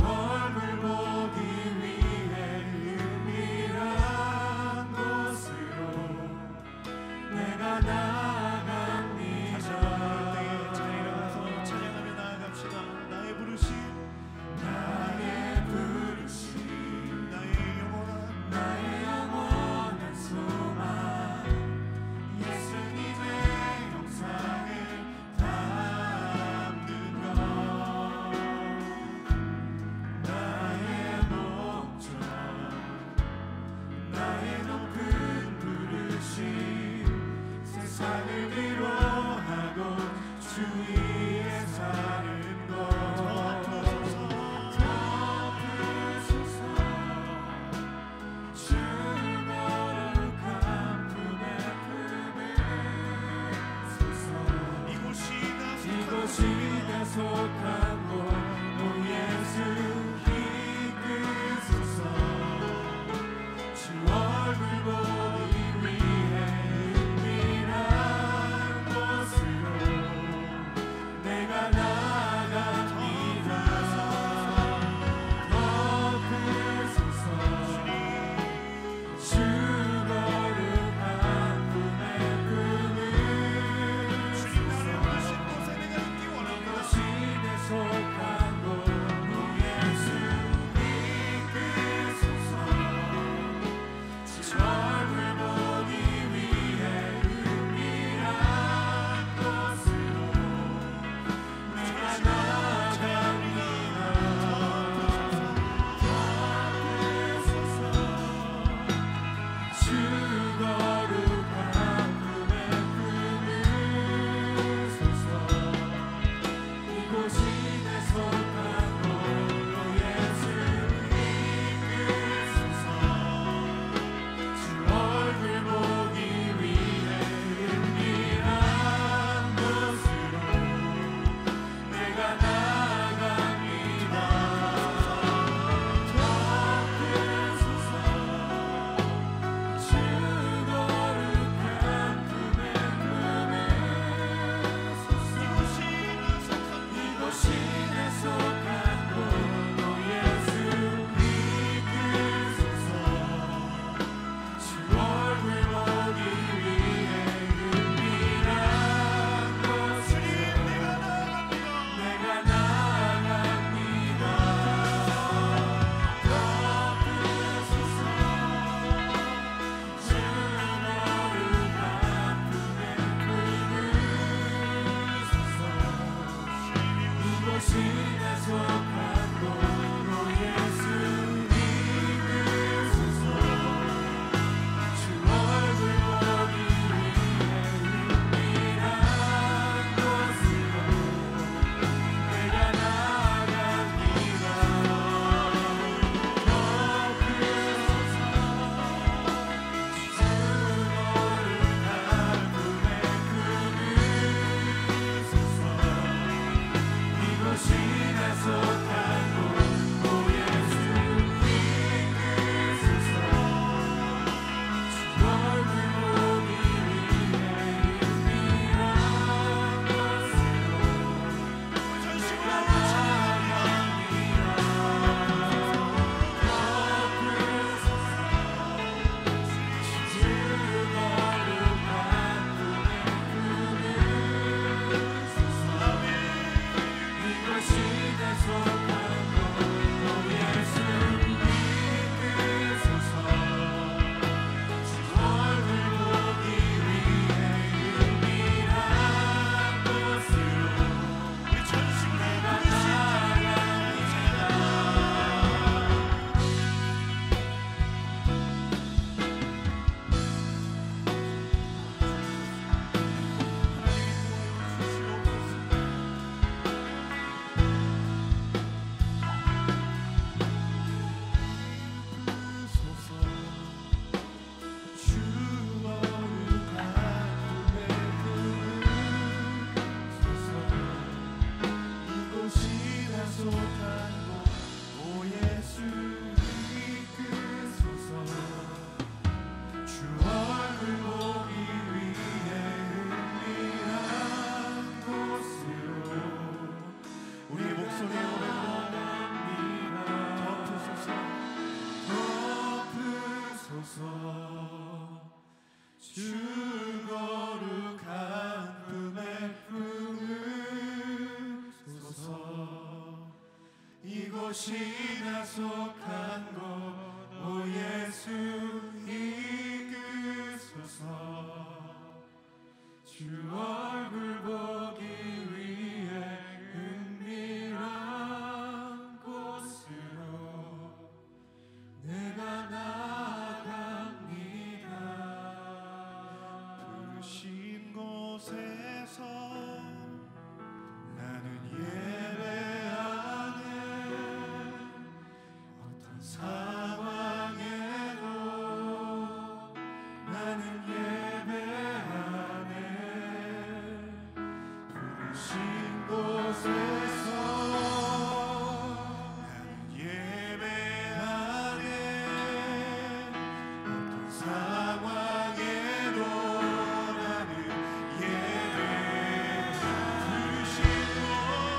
얼굴 보기 위해 은밀한 곳으로 내가 나아갑니다. 다시 한번 때에 잘 일어나서 찬양하며 나아갑시다. 나의 부르심 나의 영원한 소망 예수님의 영상을 담는 것 이곳이나 속한 곳 오 예수 이끄소서 주 얼굴 보기 위해 은밀한 곳으로 내가 나아갑니다. 부르신 곳에서 나는 예배하네. 어떤 상황에도 나는 예배하네. 부르신 곳에서 나는 예배하네. 어떤 상황에도 나는 예배하네. 부르신 곳에서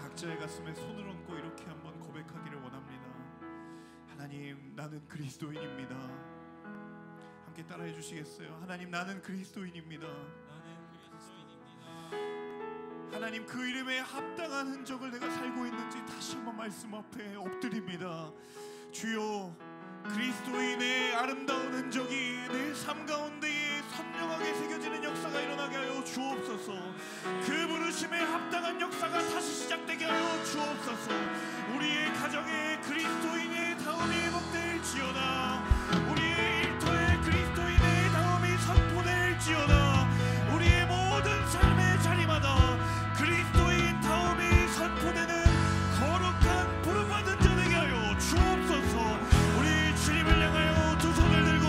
각자의 가슴에 손을 얹고 이렇게 한번 고백하기를 원합니다. 하나님, 나는 그리스도인입니다. 함께 따라해 주시겠어요? 하나님, 나는 그리스도인입니다. 하나님, 그 이름에 합당한 흔적을 내가 살고 있는지 다시 한번 말씀 앞에 엎드립니다. 주여, 그리스도인의 아름다운 흔적이 내 삶 가운데에 선명하게 새겨지는 역사가 일어나게 하여 주옵소서. 그 부르심에 합당한 역사가 다시 시작되게 하여 주옵소서. 우리의 가정에 그리스도인의 다음이 회복될지어다. 우리의 일터에 그리스도인의 다음이 선포될지어다. 우리의 모든 삶의 자리마다 그리스도인 다음이 선포되는 거룩한 부름받은 자 되게 하여 주옵소서. 우리 주님을 향하여 두 손을 들고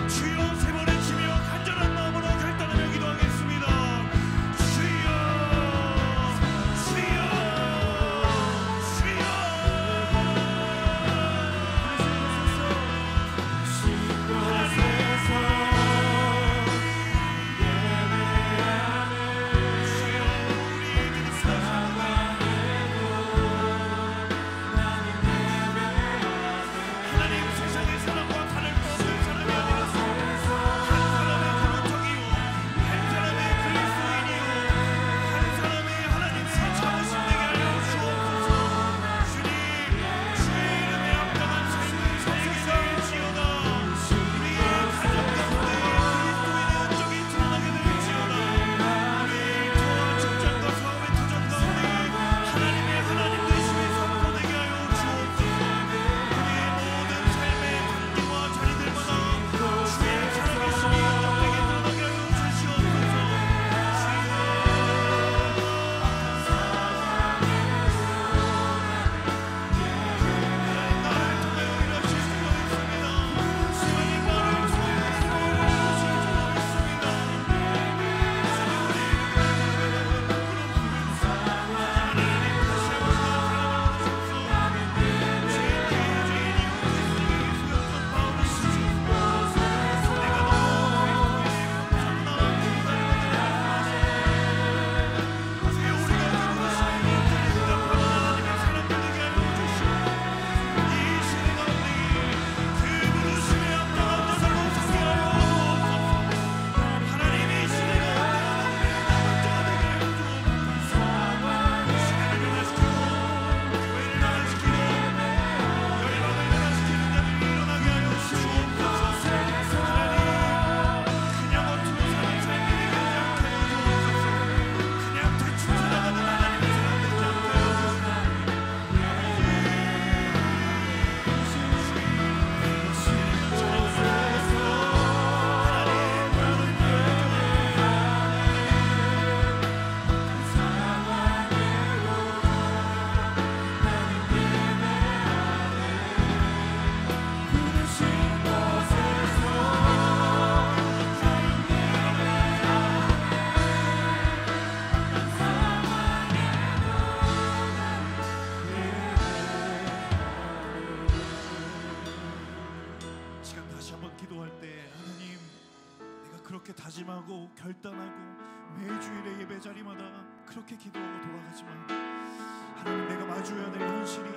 주여 세 번 외치며 간절한 마음으로 결단하며 기도하겠습니다. 주여, 주여, 주여. 정하고 결단하고 매주일의 예배 자리마다 그렇게 기도하고 돌아가지만 하나님, 내가 마주해야 될 현실이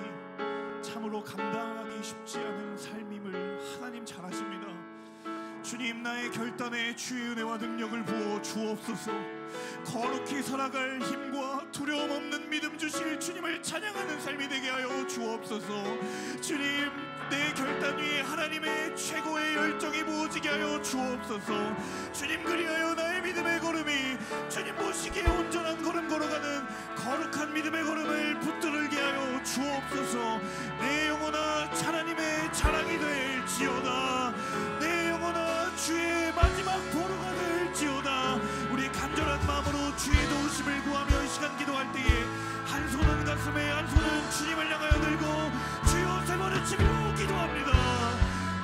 참으로 감당하기 쉽지 않은 삶임을 하나님 잘 아십니다. 주님, 나의 결단에 주의 은혜와 능력을 부어 주옵소서. 거룩히 살아갈 힘과 두려움 없는 믿음 주실 주님을 찬양하는 삶이 되게 하여 주옵소서. 주님, 내 결단 위에 하나님의 최고의 열정이 부어지게 하여 주옵소서. 주님, 그리하여 나의 믿음의 걸음이 주님 보시기에 온전한 걸음 걸어가는 거룩한 믿음의 걸음을 붙들게 하여 주옵소서. 내 영혼아, 하나님의 자랑이 될지어다. 내 영혼아, 주의 마지막 보루가 될지어다. 우리 간절한 마음으로 주의 도우심을 구하며 이 시간 기도할 때에 한 손은 가슴에, 한 손은 주님을 향하여 들고 주여 세 번을 치며 기도합니다.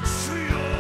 주여,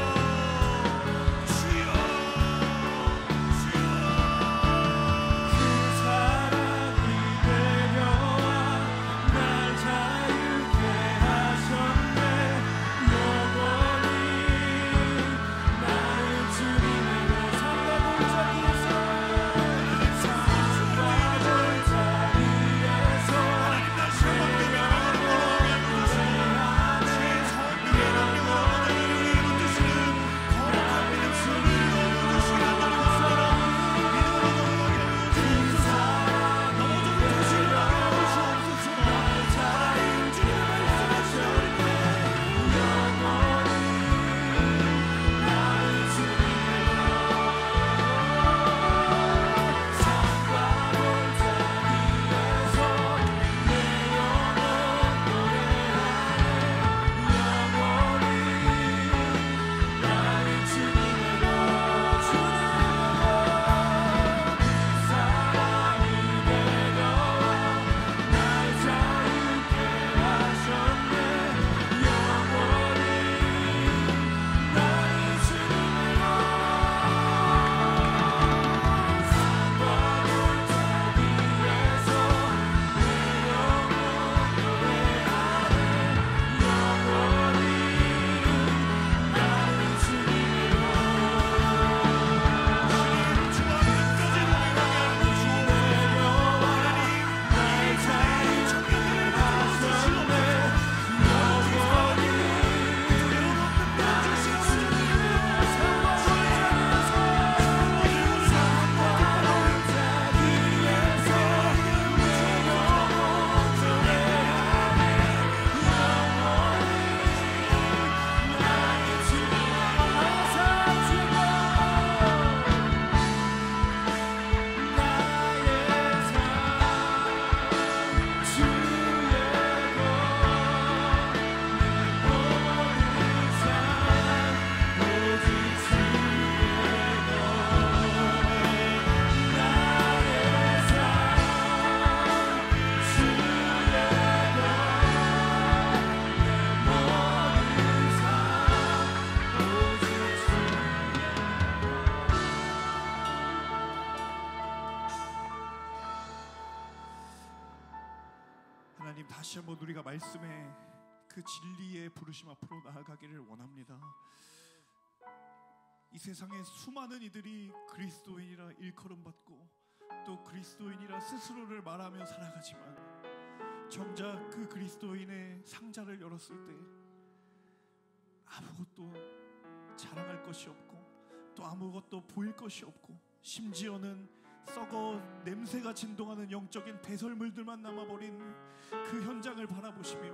하나님, 다시 한번 우리가 말씀의 그 진리의 부르심 앞으로 나아가기를 원합니다. 이 세상에 수많은 이들이 그리스도인이라 일컬음받고 또 그리스도인이라 스스로를 말하며 살아가지만 정작 그 그리스도인의 상자를 열었을 때 아무것도 자랑할 것이 없고 또 아무것도 보일 것이 없고 심지어는 썩어 냄새가 진동하는 영적인 배설물들만 남아버린 그 현장을 바라보시며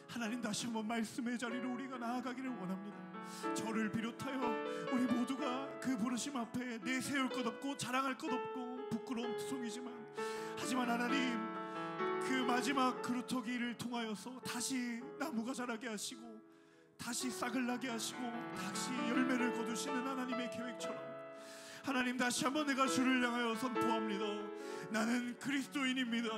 하나님, 다시 한번 말씀의 자리로 우리가 나아가기를 원합니다. 저를 비롯하여 우리 모두가 그 부르심 앞에 내세울 것 없고 자랑할 것 없고 부끄러움 투성이지만 하지만 하나님, 그 마지막 그루터기를 통하여서 다시 나무가 자라게 하시고 다시 싹을 나게 하시고 다시 열매를 거두시는 하나님의 계획처럼 하나님, 다시 한번 내가 주를 향하여 선포합니다. 나는 그리스도인입니다.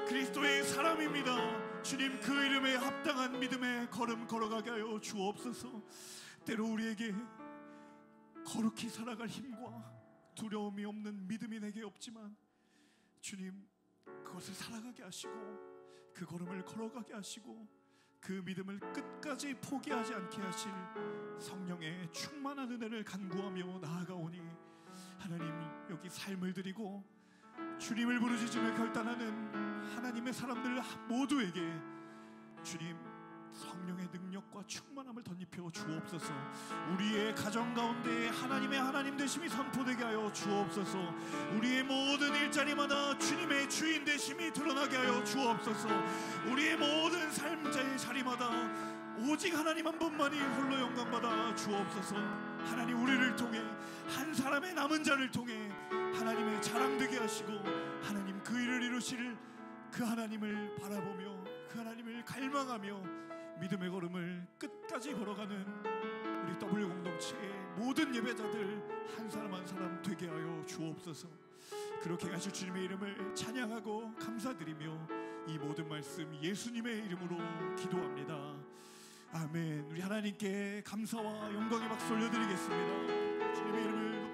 그리스도의 사람입니다. 주님, 그 이름에 합당한 믿음의 걸음 걸어가게 하여 주옵소서. 때로 우리에게 거룩히 살아갈 힘과 두려움이 없는 믿음이 내게 없지만 주님, 그것을 살아가게 하시고 그 걸음을 걸어가게 하시고 그 믿음을 끝까지 포기하지 않게 하실 성령의 충만한 은혜를 간구하며 나아가오니 하나님 여기 삶을 드리고 주님을 부르짖으며 결단하는 하나님의 사람들 모두에게 주님 성령의 능력과 충만함을 덧입혀 주옵소서. 우리의 가정 가운데 하나님의 하나님 되심이 선포되게 하여 주옵소서. 우리의 모든 일자리마다 주님의 주인 되심이 드러나게 하여 주옵소서. 우리의 모든 삶자의 자리마다 오직 하나님 한 분만이 홀로 영광받아 주옵소서. 하나님 우리를 통해 한 사람의 남은 자를 통해 하나님의 자랑되게 하시고 하나님 그 일을 이루실 그 하나님을 바라보며 그 하나님을 갈망하며 믿음의 걸음을 끝까지 걸어가는 우리 W 공동체의 모든 예배자들 한 사람 한 사람 되게 하여 주옵소서. 그렇게 하실 주님의 이름을 찬양하고 감사드리며 이 모든 말씀 예수님의 이름으로 기도합니다. 아멘. 우리 하나님께 감사와 영광의 박수 올려드리겠습니다. 주님의 이름을